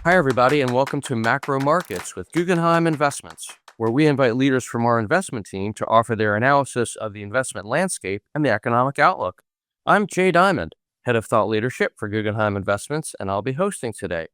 Hi, everybody, and welcome to Macro Markets with Guggenheim Investments, where we invite leaders from our investment team to offer their analysis of the investment landscape and the economic outlook. I'm Jay Diamond, Head of Thought Leadership for Guggenheim Investments, and I'll be hosting today.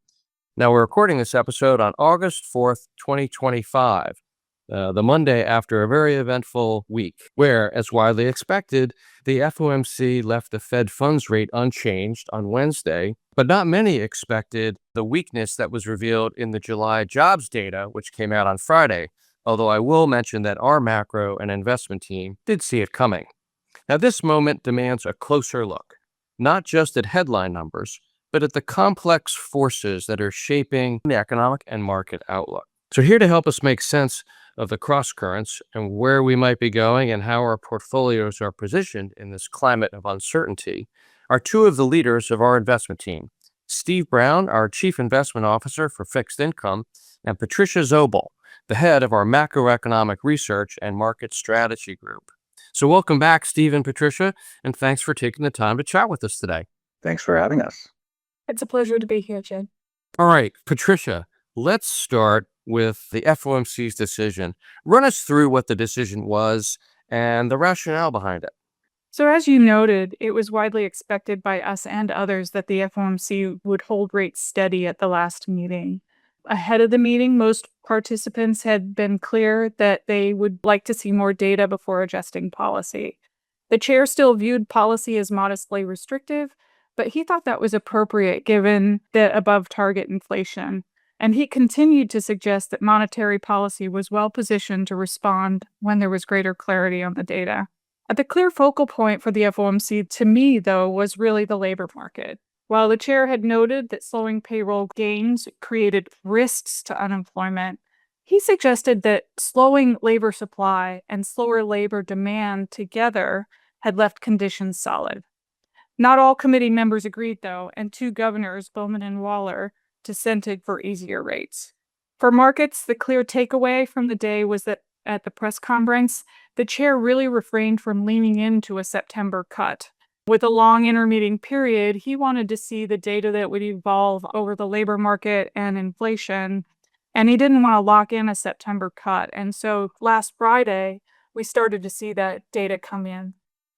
Now, we're recording this episode on August 4th, 2025, the Monday after a very eventful week, where, as widely expected, the FOMC left the Fed funds rate unchanged on Wednesday, but not many expected the weakness that was revealed in the July jobs data, which came out on Friday, although I will mention that our macro and investment team did see it coming. Now, this moment demands a closer look, not just at headline numbers, but at the complex forces that are shaping the economic and market outlook. So here to help us make sense of the cross currents and where we might be going and how our portfolios are positioned in this climate of uncertainty are two of the leaders of our investment team, Steve Brown, our Chief Investment Officer for Fixed Income, and Patricia Zobel, the head of our Macroeconomic Research and Market Strategy Group. So welcome back, Steve and Patricia, and thanks for taking the time to chat with us today. Thanks for having us. It's a pleasure to be here, Jen. All right, Patricia, let's start with the FOMC's decision. Run us through what the decision was and the rationale behind it. So as you noted, it was widely expected by us and others that the FOMC would hold rates steady at the last meeting. Ahead of the meeting, most participants had been clear that they would like to see more data before adjusting policy. The chair still viewed policy as modestly restrictive, but he thought that was appropriate given the above-target inflation. And he continued to suggest that monetary policy was well positioned to respond when there was greater clarity on the data. The clear focal point for the FOMC, to me, though, was really the labor market. While the chair had noted that slowing payroll gains created risks to unemployment, he suggested that slowing labor supply and slower labor demand together had left conditions solid. Not all committee members agreed, though, and two governors, Bowman and Waller, dissented for easier rates. For markets, the clear takeaway from the day was that at the press conference, the chair really refrained from leaning into a September cut. With a long intermeeting period, he wanted to see the data that would evolve over the labor market and inflation, and he didn't want to lock in a September cut. And so last Friday, we started to see that data come in.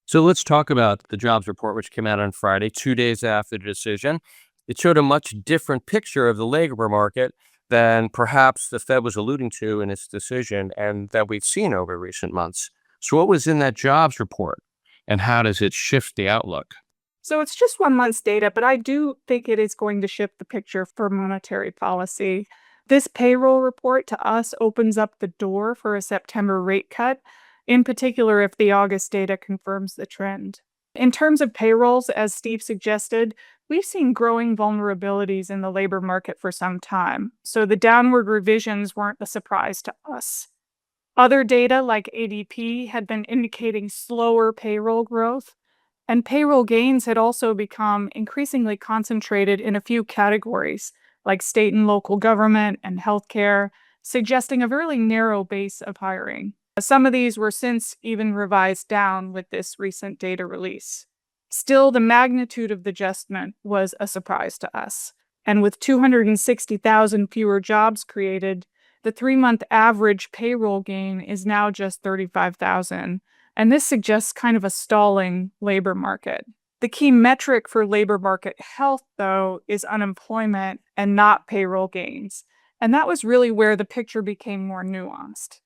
So let's talk about the jobs report, which came out on Friday, 2 days after the decision. It showed a much different picture of the labor market than perhaps the Fed was alluding to in its decision and that we've seen over recent months. So what was in that jobs report and how does it shift the outlook? So it's just 1 month's data, but I do think it is going to shift the picture for monetary policy. This payroll report to us opens up the door for a September rate cut, in particular if the August data confirms the trend. In terms of payrolls, as Steve suggested, we've seen growing vulnerabilities in the labor market for some time, so the downward revisions weren't a surprise to us. Other data, like ADP, had been indicating slower payroll growth, and payroll gains had also become increasingly concentrated in a few categories, like state and local government and healthcare, suggesting a fairly narrow base of hiring. Some of these were since even revised down with this recent data release. Still, the magnitude of the adjustment was a surprise to us. And with 260,000 fewer jobs created, the 3-month average payroll gain is now just 35,000. And this suggests kind of a stalling labor market. The key metric for labor market health, though, is unemployment and not payroll gains. And that was really where the picture became more nuanced.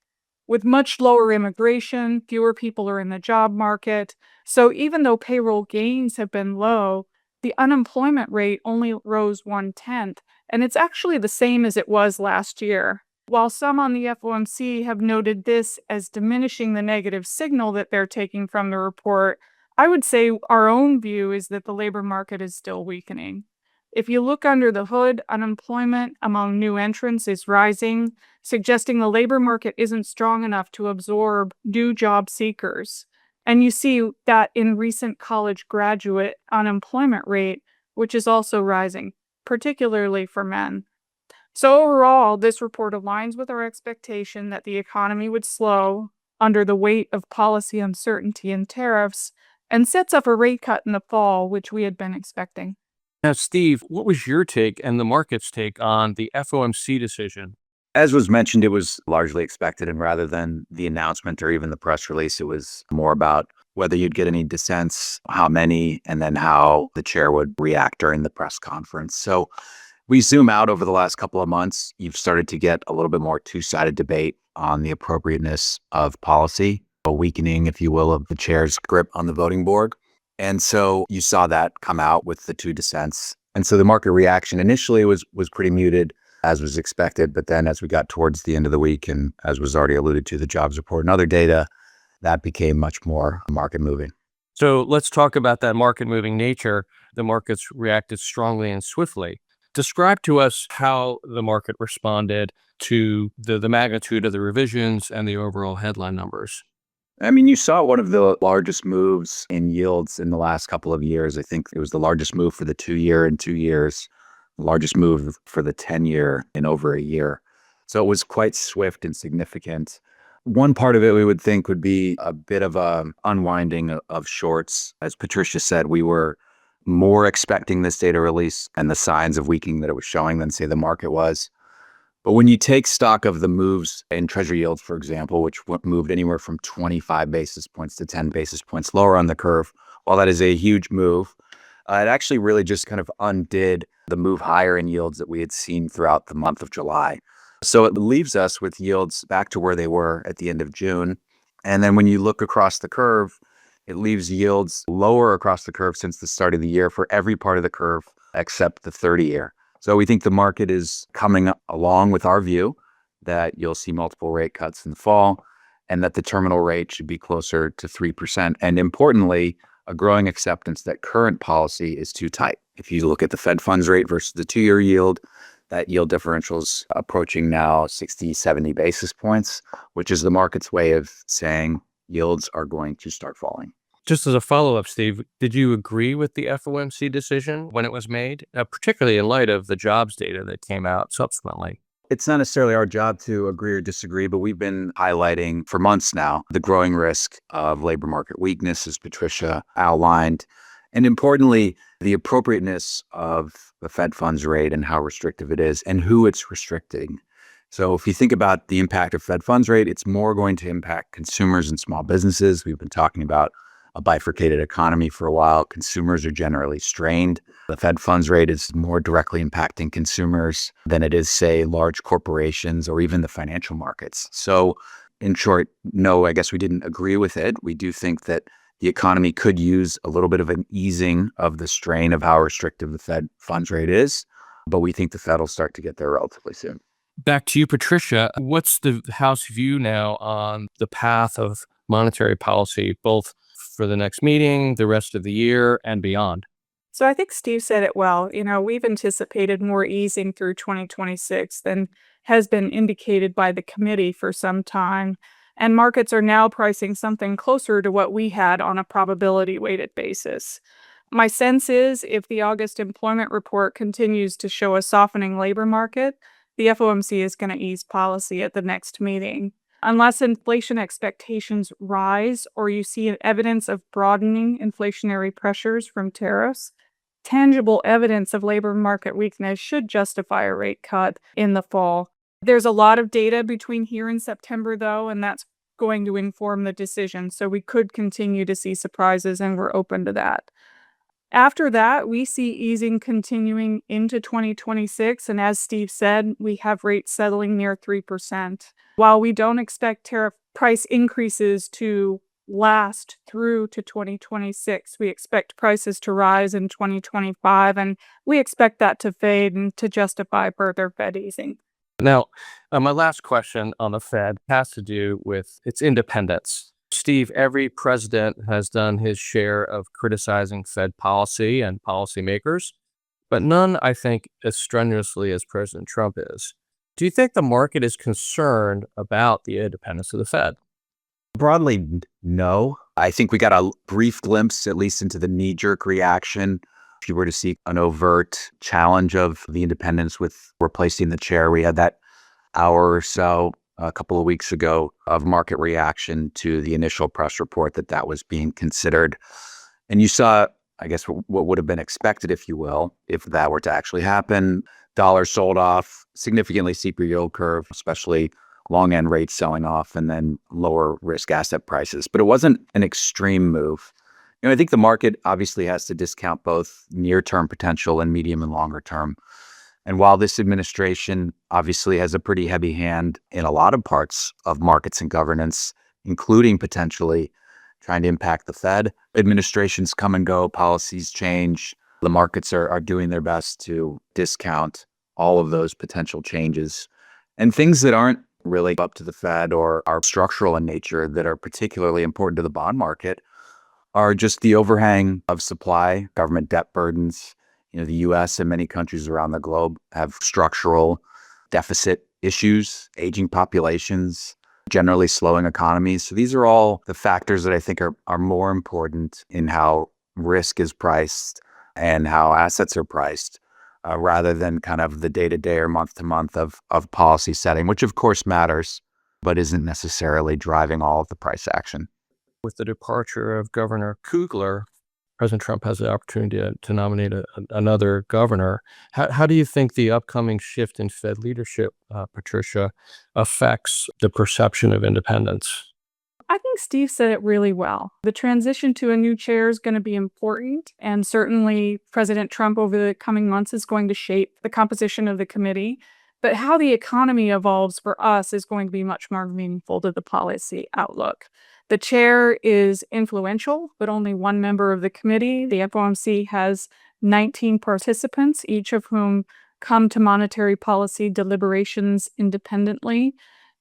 With much lower immigration, fewer people are in the job market. So even though payroll gains have been low, the unemployment rate only rose 1/10, and it's actually the same as it was last year. While some on the FOMC have noted this as diminishing the negative signal that they're taking from the report, I would say our own view is that the labor market is still weakening. If you look under the hood, unemployment among new entrants is rising, suggesting the labor market isn't strong enough to absorb new job seekers. And you see that in recent college graduate unemployment rate, which is also rising, particularly for men. So overall, this report aligns with our expectation that the economy would slow under the weight of policy uncertainty and tariffs, and sets up a rate cut in the fall, which we had been expecting. Now, Steve, what was your take and the market's take on the FOMC decision? As was mentioned, it was largely expected, and rather than the announcement or even the press release, it was more about whether you'd get any dissents, how many, and then how the chair would react during the press conference. So we zoom out over the last couple of months, you've started to get a little bit more two-sided debate on the appropriateness of policy, a weakening, if you will, of the chair's grip on the voting board. And so you saw that come out with the two dissents. And so the market reaction initially was pretty muted, as was expected. But then as we got towards the end of the week, and as was already alluded to, the jobs report and other data, that became much more market moving. So let's talk about that market moving nature. The markets reacted strongly and swiftly. Describe to us how the market responded to the magnitude of the revisions and the overall headline numbers. I mean, you saw one of the largest moves in yields in the last couple of years. I think it was the largest move for the 2-year in 2 years, the largest move for the 10-year in over a year. So it was quite swift and significant. One part of it we would think would be a bit of a unwinding of shorts. As Patricia said, we were more expecting this data release and the signs of weakening that it was showing than, say, the market was. But when you take stock of the moves in treasury yields, for example, which moved anywhere from 25 basis points to 10 basis points lower on the curve, while that is a huge move, it actually really just kind of undid the move higher in yields that we had seen throughout the month of July. So it leaves us with yields back to where they were at the end of June. And then when you look across the curve, it leaves yields lower across the curve since the start of the year for every part of the curve except the 30-year. So we think the market is coming along with our view that you'll see multiple rate cuts in the fall and that the terminal rate should be closer to 3%. And importantly, a growing acceptance that current policy is too tight. If you look at the Fed funds rate versus the 2-year yield, that yield differential is approaching now 60, 70 basis points, which is the market's way of saying yields are going to start falling. Just as a follow-up, Steve, did you agree with the FOMC decision when it was made, particularly in light of the jobs data that came out subsequently? It's not necessarily our job to agree or disagree, but we've been highlighting for months now the growing risk of labor market weakness, as Patricia outlined, and importantly, the appropriateness of the Fed funds rate and how restrictive it is and who it's restricting. So if you think about the impact of Fed funds rate, it's more going to impact consumers and small businesses. We've been talking about a bifurcated economy for a while. Consumers are generally strained. The Fed funds rate is more directly impacting consumers than it is, say, large corporations or even the financial markets. So in short, no, I guess we didn't agree with it. We do think that the economy could use a little bit of an easing of the strain of how restrictive the Fed funds rate is, but we think the Fed will start to get there relatively soon. Back to you, Patricia. What's the House view now on the path of monetary policy, both for the next meeting, the rest of the year, and beyond? So I think Steve said it well. We've anticipated more easing through 2026 than has been indicated by the committee for some time. And markets are now pricing something closer to what we had on a probability weighted basis. My sense is if the August employment report continues to show a softening labor market, the FOMC is going to ease policy at the next meeting. Unless inflation expectations rise or you see evidence of broadening inflationary pressures from tariffs, tangible evidence of labor market weakness should justify a rate cut in the fall. There's a lot of data between here and September, though, and that's going to inform the decision. So we could continue to see surprises, and we're open to that. After that, we see easing continuing into 2026, and as Steve said, we have rates settling near 3%. While we don't expect tariff price increases to last through to 2026, we expect prices to rise in 2025, and we expect that to fade and to justify further Fed easing. Now, my last question on the Fed has to do with its independence. Steve, every president has done his share of criticizing Fed policy and policymakers, but none, I think, as strenuously as President Trump is. Do you think the market is concerned about the independence of the Fed? Broadly, no. I think we got a brief glimpse, at least into the knee-jerk reaction. If you were to see an overt challenge of the independence with replacing the chair, we had that hour or so a couple of weeks ago of market reaction to the initial press report that was being considered. And you saw, I guess what would have been expected, if you will, if that were to actually happen. Dollars sold off, significantly steeper yield curve, especially long end rates selling off, and then lower risk asset prices. But it wasn't an extreme move. I think the market obviously has to discount both near-term potential and medium and longer term. And while this administration obviously has a pretty heavy hand in a lot of parts of markets and governance, including potentially trying to impact the Fed, administrations come and go, policies change. The markets are doing their best to discount all of those potential changes. And things that aren't really up to the Fed or are structural in nature that are particularly important to the bond market are just the overhang of supply, government debt burdens. The US and many countries around the globe have structural deficit issues, aging populations, generally slowing economies. So these are all the factors that I think are more important in how risk is priced and how assets are priced, rather than kind of the day-to-day or month-to-month of policy setting, which of course matters, but isn't necessarily driving all of the price action. With the departure of Governor Kugler, President Trump has the opportunity to nominate another governor. How do you think the upcoming shift in Fed leadership, Patricia, affects the perception of independence? I think Steve said it really well. The transition to a new chair is going to be important, and certainly President Trump over the coming months is going to shape the composition of the committee. But how the economy evolves for us is going to be much more meaningful to the policy outlook. The chair is influential, but only one member of the committee. The FOMC has 19 participants, each of whom come to monetary policy deliberations independently.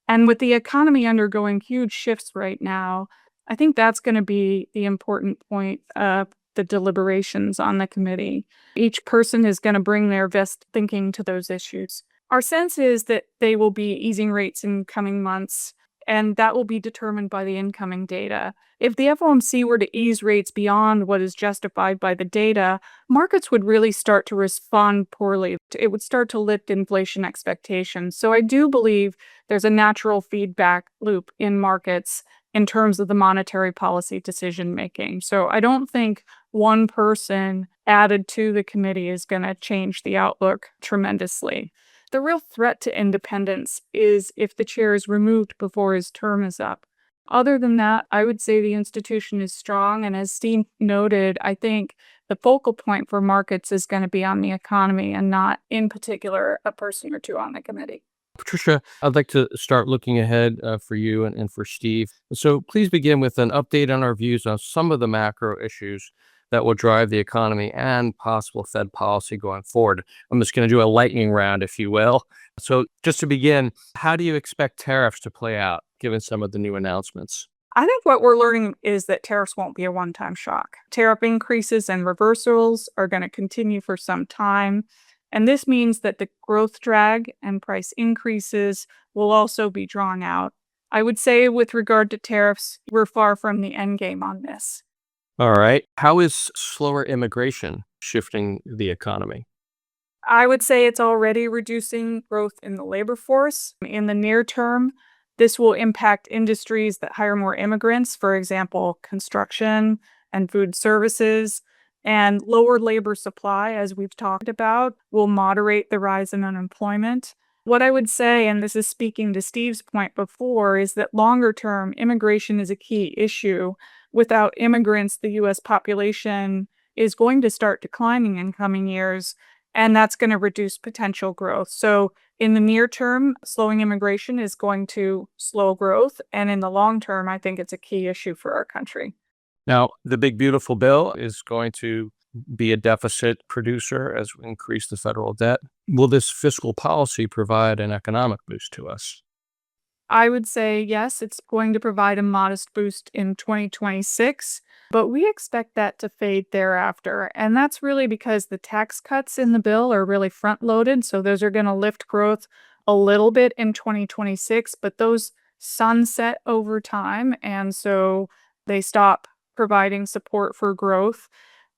And with the economy undergoing huge shifts right now, I think that's going to be the important point of the deliberations on the committee. Each person is going to bring their best thinking to those issues. Our sense is that they will be easing rates in coming months, and that will be determined by the incoming data. If the FOMC were to ease rates beyond what is justified by the data, markets would really start to respond poorly. It would start to lift inflation expectations. So I do believe there's a natural feedback loop in markets in terms of the monetary policy decision making. So I don't think one person added to the committee is going to change the outlook tremendously. The real threat to independence is if the chair is removed before his term is up. Other than that, I would say the institution is strong. And as Steve noted, I think the focal point for markets is going to be on the economy and not, in particular, a person or two on the committee. Patricia, I'd like to start looking ahead for you and for Steve. So please begin with an update on our views on some of the macro issues that will drive the economy and possible Fed policy going forward. I'm just going to do a lightning round, if you will. So just to begin, how do you expect tariffs to play out, given some of the new announcements? I think what we're learning is that tariffs won't be a one-time shock. Tariff increases and reversals are going to continue for some time. And this means that the growth drag and price increases will also be drawn out. I would say with regard to tariffs, we're far from the end game on this. All right. How is slower immigration shifting the economy? I would say it's already reducing growth in the labor force. In the near term, this will impact industries that hire more immigrants, for example, construction and food services. And lower labor supply, as we've talked about, will moderate the rise in unemployment. What I would say, and this is speaking to Steve's point before, is that longer term, immigration is a key issue. Without immigrants, the U.S. population is going to start declining in coming years, and that's going to reduce potential growth. So in the near term, slowing immigration is going to slow growth. And in the long term, I think it's a key issue for our country. Now, the big beautiful bill is going to be a deficit producer as we increase the federal debt. Will this fiscal policy provide an economic boost to us? I would say yes, it's going to provide a modest boost in 2026, but we expect that to fade thereafter. And that's really because the tax cuts in the bill are really front loaded. So those are going to lift growth a little bit in 2026, but those sunset over time. And so they stop providing support for growth.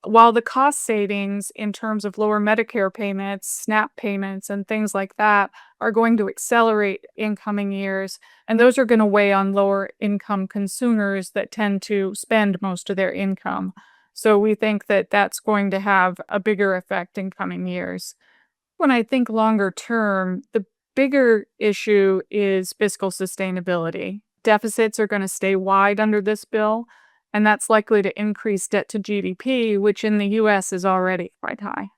While the cost savings in terms of lower Medicare payments, SNAP payments, and things like that are going to accelerate in coming years, and those are going to weigh on lower income consumers that tend to spend most of their income. So we think that that's going to have a bigger effect in coming years. When I think longer term, the bigger issue is fiscal sustainability. Deficits are going to stay wide under this bill, and that's likely to increase debt to GDP, which in the US is already quite high.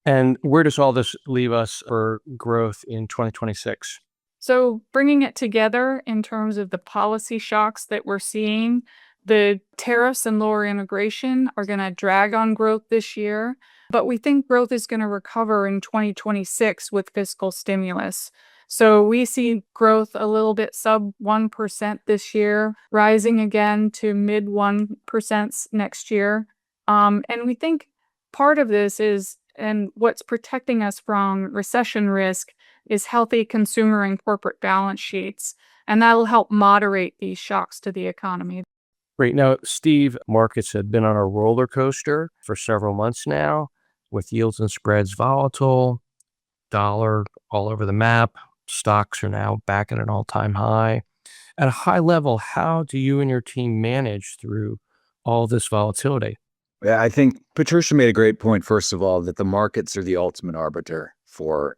And where does all this leave us for growth in 2026? So, bringing it together in terms of the policy shocks that we're seeing, the tariffs and lower integration are going to drag on growth this year, but we think growth is going to recover in 2026 with fiscal stimulus. So, we see growth a little bit sub 1% this year, rising again to mid 1% next year. And we think part of this is, and what's protecting us from recession risk is healthy consumer and corporate balance sheets, and that'll help moderate these shocks to the economy. Great. Now, Steve, markets have been on a roller coaster for several months now, with yields and spreads volatile, dollar all over the map. Stocks are now back at an all-time high. At a high level, how do you and your team manage through all this volatility? Yeah, I think Patricia made a great point, first of all, that the markets are the ultimate arbiter for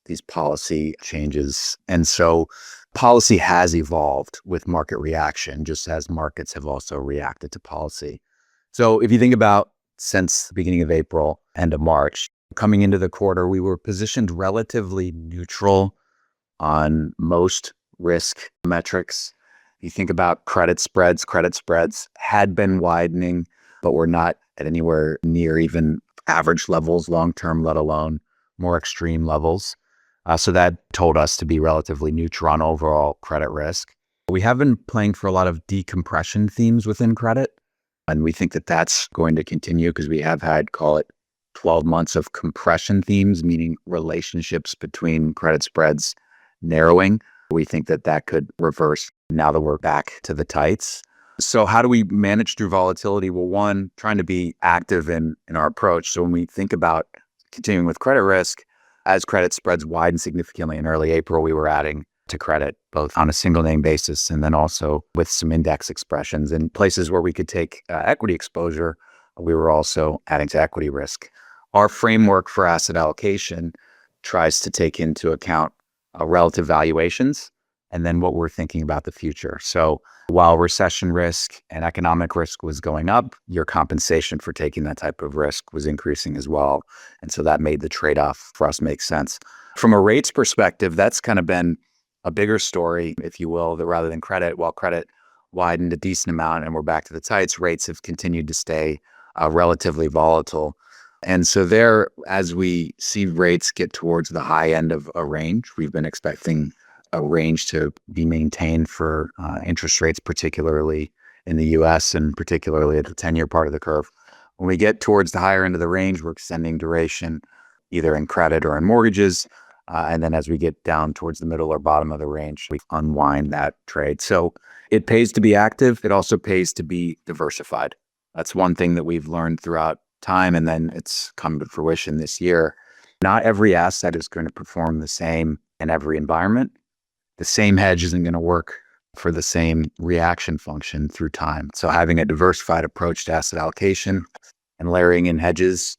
these policy changes. And so policy has evolved with market reaction, just as markets have also reacted to policy. So if you think about since the beginning of April, end of March, coming into the quarter, we were positioned relatively neutral on most risk metrics. You think about credit spreads had been widening, but were not at anywhere near even average levels long-term, let alone more extreme levels. So that told us to be relatively neutral on overall credit risk. We have been playing for a lot of decompression themes within credit, and we think that that's going to continue because we have had, call it, 12 months of compression themes, meaning relationships between credit spreads narrowing. We think that that could reverse now that we're back to the tights. So how do we manage through volatility? Well, one, trying to be active in our approach. So when we think about continuing with credit risk, as credit spreads widened significantly in early April, we were adding to credit, both on a single name basis and then also with some index expressions. In places where we could take equity exposure, we were also adding to equity risk. Our framework for asset allocation tries to take into account relative valuations and then what we're thinking about the future. So while recession risk and economic risk was going up, your compensation for taking that type of risk was increasing as well. And so that made the trade-off for us make sense. From a rates perspective, that's kind of been a bigger story, if you will, that rather than credit, while credit widened a decent amount and we're back to the tights, rates have continued to stay relatively volatile. And so there, as we see rates get towards the high end of a range, we've been expecting a range to be maintained for interest rates, particularly in the US and particularly at the 10-year part of the curve. When we get towards the higher end of the range, we're extending duration either in credit or in mortgages. And then as we get down towards the middle or bottom of the range, we unwind that trade. So it pays to be active. It also pays to be diversified. That's one thing that we've learned throughout time, and then it's come to fruition this year. Not every asset is going to perform the same in every environment. The same hedge isn't going to work for the same reaction function through time. So having a diversified approach to asset allocation and layering in hedges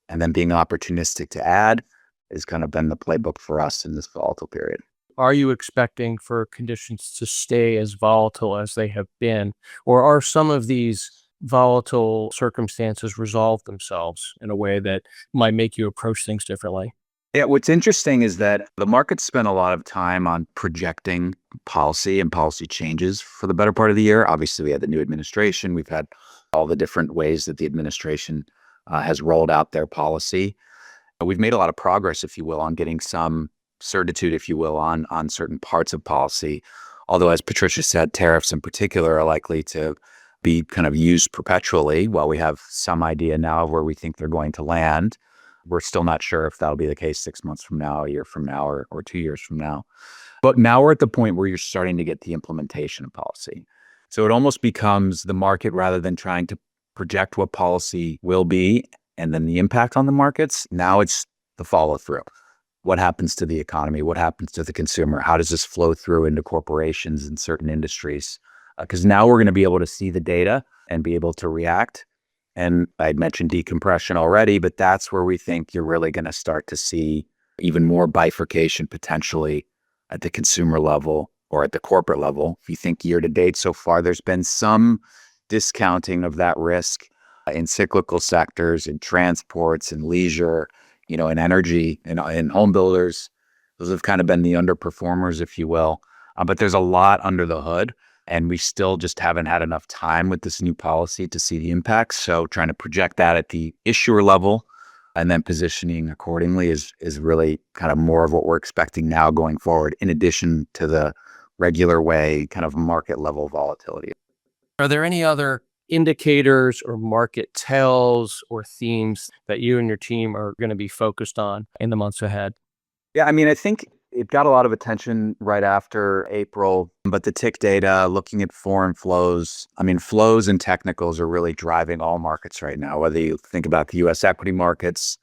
and then being opportunistic to add has kind of been the playbook for us in this volatile period. Are you expecting for conditions to stay as volatile as they have been, or are some of these volatile circumstances resolve themselves in a way that might make you approach things differently? Yeah, what's interesting is that the market spent a lot of time on projecting policy and policy changes for the better part of the year. Obviously, we had the new administration. We've had all the different ways that the administration has rolled out their policy. We've made a lot of progress, if you will, on getting some certitude, if you will, on certain parts of policy. Although, as Patricia said, tariffs in particular are likely to be kind of used perpetually. While we have some idea now of where we think they're going to land, we're still not sure if that'll be the case 6 months from now, a year from now, or 2 years from now. But now we're at the point where you're starting to get the implementation of policy. So it almost becomes the market, rather than trying to project what policy will be and then the impact on the markets, now it's the follow through. What happens to the economy? What happens to the consumer? How does this flow through into corporations and certain industries? Because now we're going to be able to see the data and be able to react. And I'd mentioned decompression already, but that's where we think you're really going to start to see even more bifurcation potentially at the consumer level or at the corporate level. If you think year to date so far, there's been some discounting of that risk in cyclical sectors, in transports, in leisure, in energy, in home builders. Those have kind of been the underperformers, if you will. But there's a lot under the hood, and we still just haven't had enough time with this new policy to see the impacts. So trying to project that at the issuer level and then positioning accordingly is really kind of more of what we're expecting now going forward, in addition to the regular way kind of market level volatility. Are there any other indicators or market tells or themes that you and your team are going to be focused on in the months ahead? Yeah, I mean, I think it got a lot of attention right after April, but the tick data, looking at foreign flows, I mean, flows and technicals are really driving all markets right now, whether you think about the US equity markets,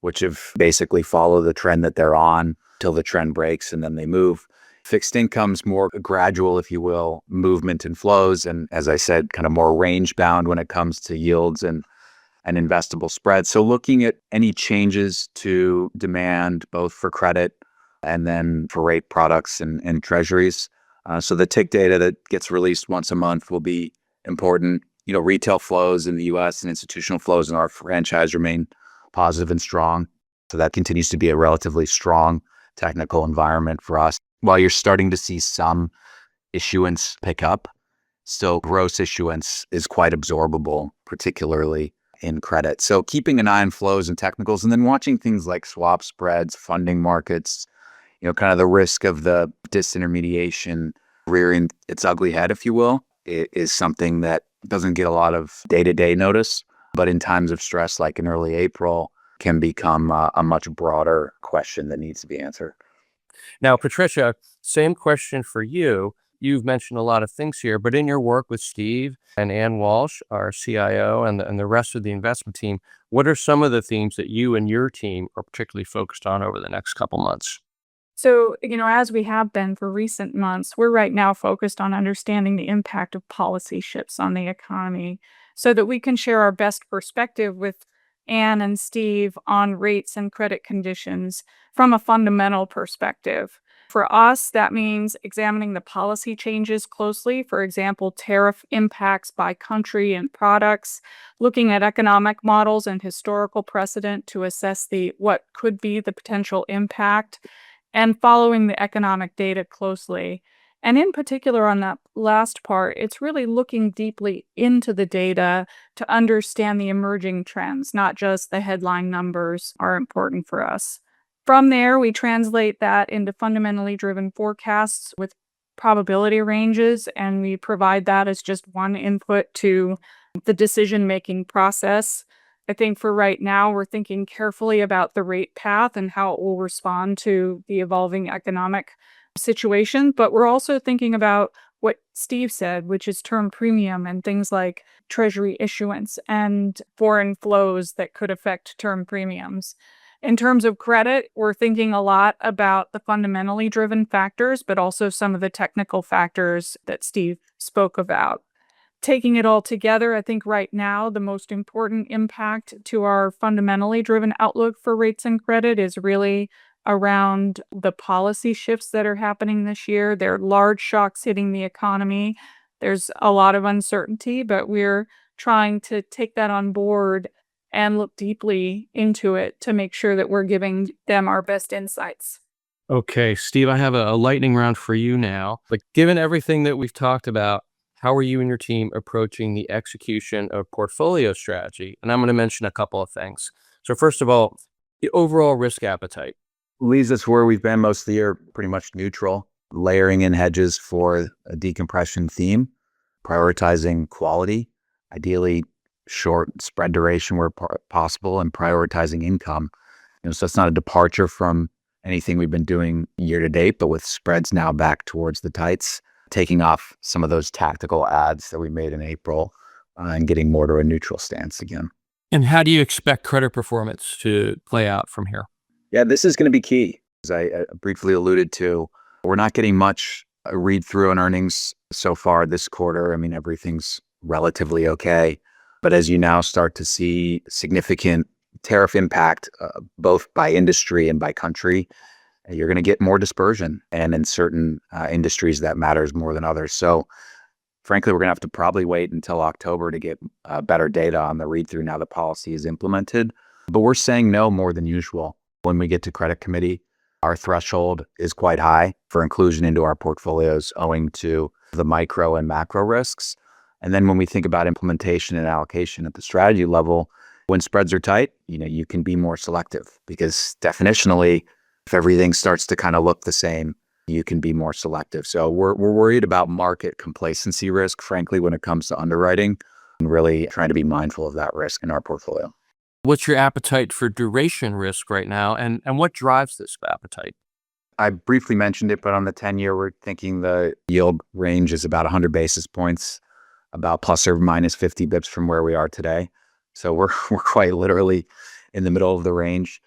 which have basically followed the trend that they're on till the trend breaks and then they move. Fixed income's more gradual, if you will, movement in flows. And as I said, kind of more range bound when it comes to yields and investable spreads. So looking at any changes to demand, both for credit and then for rate products and treasuries. So the tick data that gets released once a month will be important. Retail flows in the US and institutional flows in our franchise remain positive and strong. So that continues to be a relatively strong technical environment for us. While you're starting to see some issuance pick up, still gross issuance is quite absorbable, particularly in credit. So keeping an eye on flows and technicals, and then watching things like swap spreads, funding markets, kind of the risk of the disintermediation rearing its ugly head, if you will, is something that doesn't get a lot of day-to-day notice, but in times of stress, like in early April, can become a much broader question that needs to be answered. Now, Patricia, same question for you. You've mentioned a lot of things here, but in your work with Steve and Ann Walsh, our CIO, and the rest of the investment team, what are some of the themes that you and your team are particularly focused on over the next couple months? So, as we have been for recent months, we're right now focused on understanding the impact of policy shifts on the economy so that we can share our best perspective with Anne and Steve on rates and credit conditions from a fundamental perspective. For us, that means examining the policy changes closely, for example, tariff impacts by country and products, looking at economic models and historical precedent to assess what could be the potential impact, and following the economic data closely. And in particular, on that last part, it's really looking deeply into the data to understand the emerging trends, not just the headline numbers are important for us. From there, we translate that into fundamentally driven forecasts with probability ranges, and we provide that as just one input to the decision-making process. I think for right now, we're thinking carefully about the rate path and how it will respond to the evolving economic situation, but we're also thinking about what Steve said, which is term premium and things like treasury issuance and foreign flows that could affect term premiums. In terms of credit, we're thinking a lot about the fundamentally driven factors, but also some of the technical factors that Steve spoke about. Taking it all together, I think right now the most important impact to our fundamentally driven outlook for rates and credit is really around the policy shifts that are happening this year. There are large shocks hitting the economy. There's a lot of uncertainty, but we're trying to take that on board and look deeply into it to make sure that we're giving them our best insights. Okay, Steve, I have a lightning round for you now. Like, given everything that we've talked about, how are you and your team approaching the execution of portfolio strategy? And I'm going to mention a couple of things. So first of all, the overall risk appetite. Leaves us where we've been most of the year, pretty much neutral, layering in hedges for a decompression theme, prioritizing quality, ideally short spread duration where possible, and prioritizing income. So it's not a departure from anything we've been doing year to date, but with spreads now back towards the tights, taking off some of those tactical adds that we made in April and getting more to a neutral stance again. And how do you expect credit performance to play out from here? Yeah, this is going to be key. As I briefly alluded to, we're not getting much read through on earnings so far this quarter. I mean, everything's relatively okay. But as you now start to see significant tariff impact, both by industry and by country, you're going to get more dispersion. And in certain industries, that matters more than others. So frankly, we're going to have to probably wait until October to get better data on the read-through now the policy is implemented. But we're saying no more than usual. When we get to credit committee, our threshold is quite high for inclusion into our portfolios owing to the micro and macro risks. And then when we think about implementation and allocation at the strategy level, when spreads are tight, you can be more selective because definitionally, if everything starts to kind of look the same, you can be more selective. So we're worried about market complacency risk, frankly, when it comes to underwriting, and really trying to be mindful of that risk in our portfolio. What's your appetite for duration risk right now, and what drives this appetite? I briefly mentioned it, but on the 10-year, we're thinking the yield range is about 100 basis points, about plus or minus 50 bips from where we are today. So we're quite literally in the middle of the range.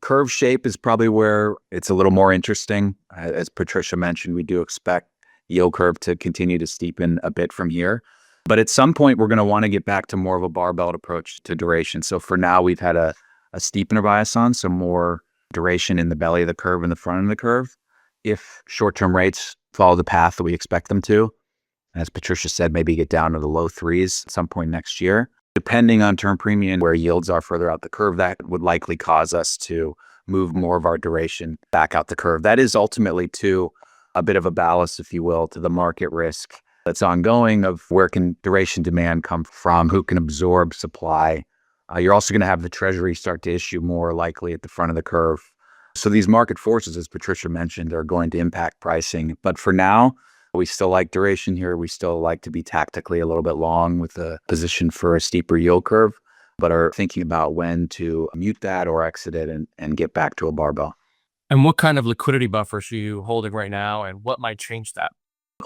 Curve shape is probably where it's a little more interesting. As Patricia mentioned, we do expect yield curve to continue to steepen a bit from here. But at some point, we're going to want to get back to more of a barbell approach to duration. So for now, we've had a steepener bias on, so more duration in the belly of the curve and the front of the curve. If short-term rates follow the path that we expect them to, as Patricia said, maybe get down to the low threes at some point next year. Depending on term premium, where yields are further out the curve, that would likely cause us to move more of our duration back out the curve. That is ultimately to a bit of a ballast, if you will, to the market risk that's ongoing of where can duration demand come from, who can absorb supply. You're also going to have the Treasury start to issue more likely at the front of the curve. So these market forces, as Patricia mentioned, are going to impact pricing. But for now, we still like duration here. We still like to be tactically a little bit long with a position for a steeper yield curve, but are thinking about when to mute that or exit it and get back to a barbell. And what kind of liquidity buffers are you holding right now, and what might change that?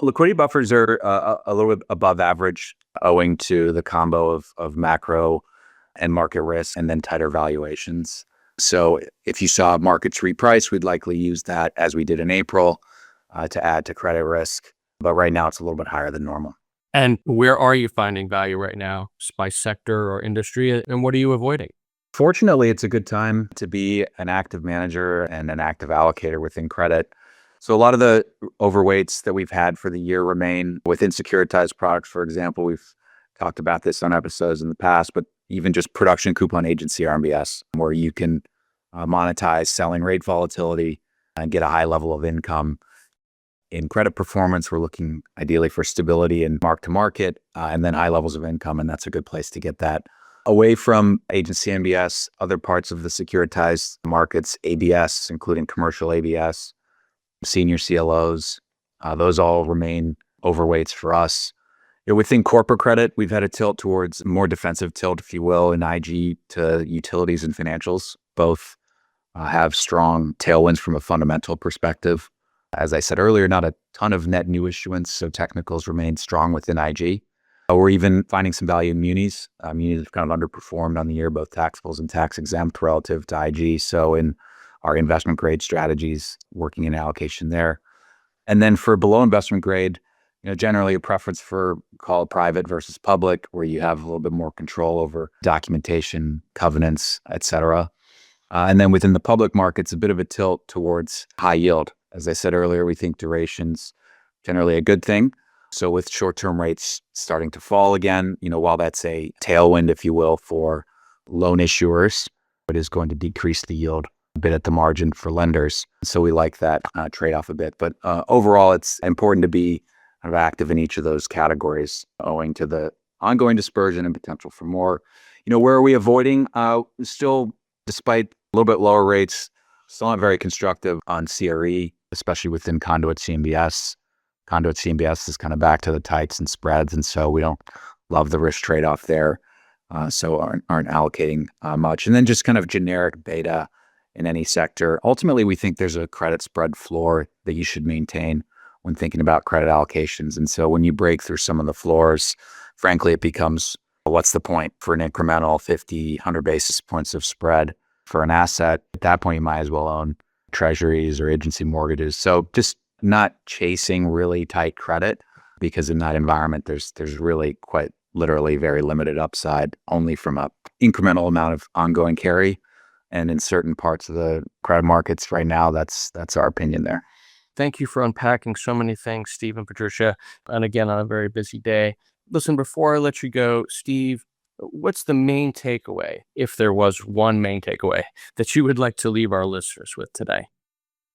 Liquidity buffers are a little bit above average owing to the combo of macro and market risk and then tighter valuations. So if you saw markets reprice, we'd likely use that as we did in April to add to credit risk. But right now it's a little bit higher than normal. And where are you finding value right now, by sector or industry, and what are you avoiding? Fortunately, it's a good time to be an active manager and an active allocator within credit. So a lot of the overweights that we've had for the year remain within securitized products. For example, we've talked about this on episodes in the past, but even just production coupon agency RMBS, where you can monetize selling rate volatility and get a high level of income. In credit performance, we're looking ideally for stability and mark to market and then high levels of income. And that's a good place to get that. Away from agency MBS, other parts of the securitized markets, ABS, including commercial ABS, senior CLOs, those all remain overweights for us. Within corporate credit, we've had a tilt towards more defensive tilt, if you will, in IG to utilities and financials. Both have strong tailwinds from a fundamental perspective. As I said earlier, not a ton of net new issuance, so technicals remain strong within IG. We're even finding some value in munis. Munis have kind of underperformed on the year, both taxables and tax exempt relative to IG. So in our investment grade strategies, working in allocation there. And then for below investment grade, generally a preference for call it private versus public, where you have a little bit more control over documentation, covenants, et cetera. And then within the public markets, a bit of a tilt towards high yield. As I said earlier, we think duration's generally a good thing. So with short-term rates starting to fall again, while that's a tailwind, if you will, for loan issuers, it is going to decrease the yield a bit at the margin for lenders. So we like that trade-off a bit. But overall, it's important to be kind of active in each of those categories owing to the ongoing dispersion and potential for more. Where are we avoiding? Still, despite a little bit lower rates, still not very constructive on CRE, especially within conduit CMBS. Conduit CMBS is kind of back to the tights and spreads, and so we don't love the risk trade-off there. So aren't allocating much. And then just kind of generic beta in any sector. Ultimately, we think there's a credit spread floor that you should maintain when thinking about credit allocations. And so when you break through some of the floors, frankly, it becomes, what's the point for an incremental 50, 100 basis points of spread for an asset? At that point, you might as well own treasuries or agency mortgages. So just not chasing really tight credit, because in that environment, there's really quite literally very limited upside, only from a incremental amount of ongoing carry. And in certain parts of the credit markets right now, that's our opinion there. Thank you for unpacking so many things, Steve and Patricia. And again, on a very busy day. Listen, before I let you go, Steve, what's the main takeaway, if there was one main takeaway, that you would like to leave our listeners with today?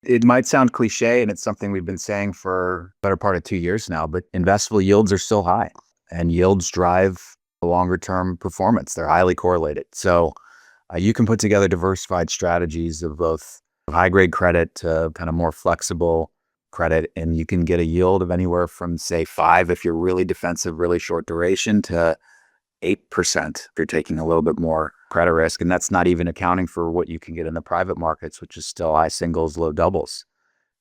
It might sound cliche, and it's something we've been saying for the better part of 2 years now, but investable yields are still high, and yields drive longer-term performance. They're highly correlated. So you can put together diversified strategies of both high-grade credit to kind of more flexible credit, and you can get a yield of anywhere from, say, 5 if you're really defensive, really short duration, to 8% if you're taking a little bit more credit risk. And that's not even accounting for what you can get in the private markets, which is still high singles, low doubles.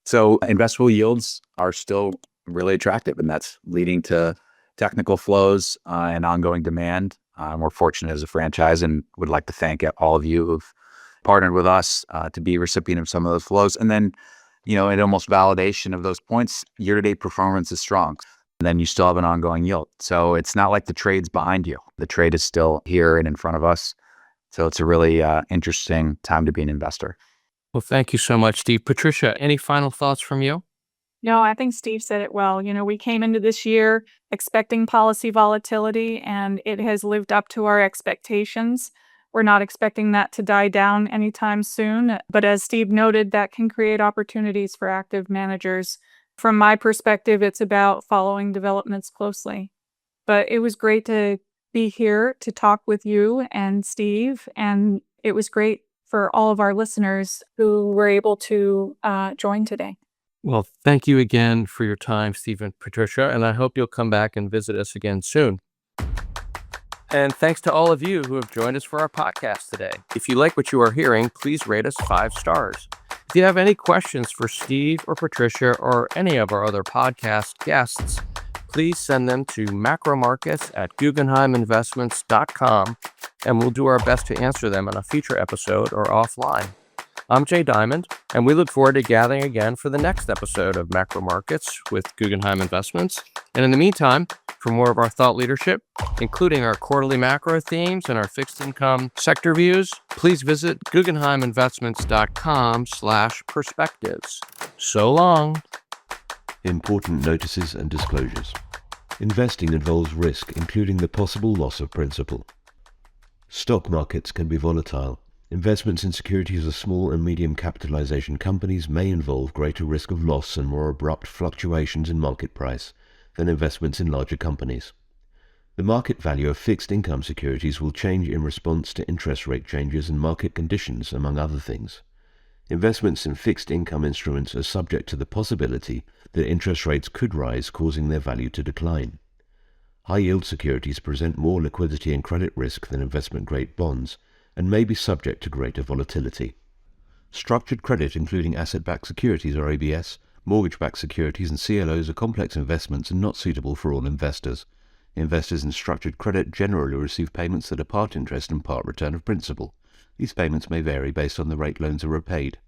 So investable yields are still really attractive, and that's leading to technical flows and ongoing demand. We're fortunate as a franchise and would like to thank all of you who've partnered with us to be a recipient of some of those flows. And then, in almost validation of those points, year-to-date performance is strong. And then you still have an ongoing yield. So it's not like the trade's behind you. The trade is still here and in front of us. So it's a really interesting time to be an investor. Well, thank you so much, Steve. Patricia, any final thoughts from you? No, I think Steve said it well. We came into this year expecting policy volatility, and it has lived up to our expectations. We're not expecting that to die down anytime soon. But as Steve noted, that can create opportunities for active managers. From my perspective, it's about following developments closely. But it was great to be here to talk with you and Steve, and it was great for all of our listeners who were able to join today. Well, thank you again for your time, Steve and Patricia, and I hope you'll come back and visit us again soon. And thanks to all of you who have joined us for our podcast today. If you like what you are hearing, please rate us 5 stars. If you have any questions for Steve or Patricia or any of our other podcast guests, please send them to macromarkets@guggenheiminvestments.com, and we'll do our best to answer them in a future episode or offline. I'm Jay Diamond, and we look forward to gathering again for the next episode of Macro Markets with Guggenheim Investments. And in the meantime, for more of our thought leadership, including our quarterly macro themes and our fixed income sector views, please visit guggenheiminvestments.com/perspectives. So long. Important notices and disclosures. Investing involves risk, including the possible loss of principal. Stock markets can be volatile. Investments in securities of small and medium capitalization companies may involve greater risk of loss and more abrupt fluctuations in market price than investments in larger companies. The market value of fixed income securities will change in response to interest rate changes and market conditions, among other things. Investments in fixed income instruments are subject to the possibility that interest rates could rise, causing their value to decline. High-yield securities present more liquidity and credit risk than investment-grade bonds, and may be subject to greater volatility. Structured credit, including asset-backed securities or ABS, mortgage-backed securities and CLOs, are complex investments and not suitable for all investors. Investors in structured credit generally receive payments that are part interest and part return of principal. These payments may vary based on the rate loans are repaid.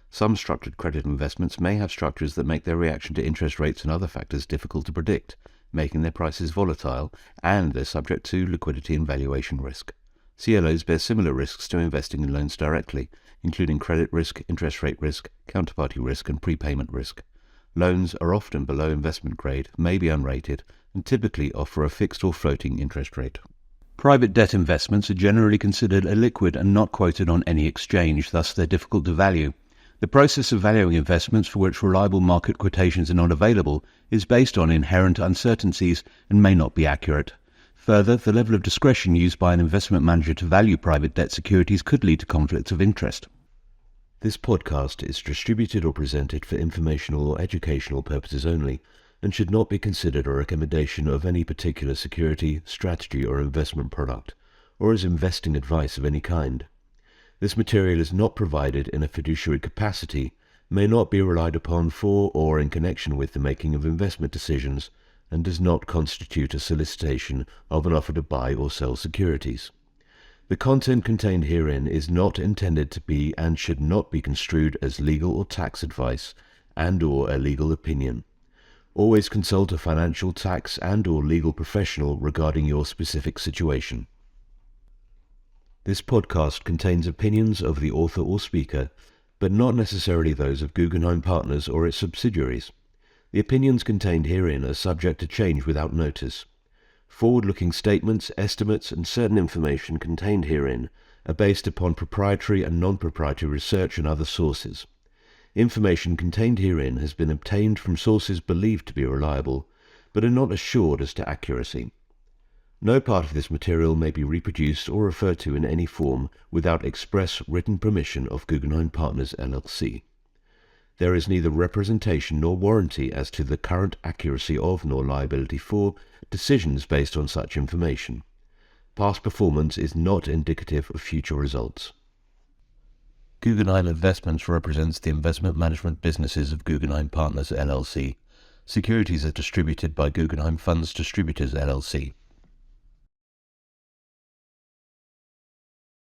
Some structured credit investments may have structures that make their reaction to interest rates and other factors difficult to predict, making their prices volatile, and they're subject to liquidity and valuation risk. CLOs bear similar risks to investing in loans directly, including credit risk, interest rate risk, counterparty risk, and prepayment risk. Loans are often below investment grade, may be unrated, and typically offer a fixed or floating interest rate. Private debt investments are generally considered illiquid and not quoted on any exchange, thus they're difficult to value. The process of valuing investments for which reliable market quotations are not available is based on inherent uncertainties and may not be accurate. Further, the level of discretion used by an investment manager to value private debt securities could lead to conflicts of interest. This podcast is distributed or presented for informational or educational purposes only, and should not be considered a recommendation of any particular security, strategy, or investment product, or as investing advice of any kind. This material is not provided in a fiduciary capacity, may not be relied upon for or in connection with the making of investment decisions, and does not constitute a solicitation of an offer to buy or sell securities. The content contained herein is not intended to be and should not be construed as legal or tax advice and/or a legal opinion. Always consult a financial, tax, and/or legal professional regarding your specific situation. This podcast contains opinions of the author or speaker, but not necessarily those of Guggenheim Partners or its subsidiaries. The opinions contained herein are subject to change without notice. Forward-looking statements, estimates, and certain information contained herein are based upon proprietary and non-proprietary research and other sources. Information contained herein has been obtained from sources believed to be reliable, but are not assured as to accuracy. No part of this material may be reproduced or referred to in any form without express written permission of Guggenheim Partners LLC. There is neither representation nor warranty as to the current accuracy of nor liability for decisions based on such information. Past performance is not indicative of future results. Guggenheim Investments represents the investment management businesses of Guggenheim Partners LLC. Securities are distributed by Guggenheim Funds Distributors LLC.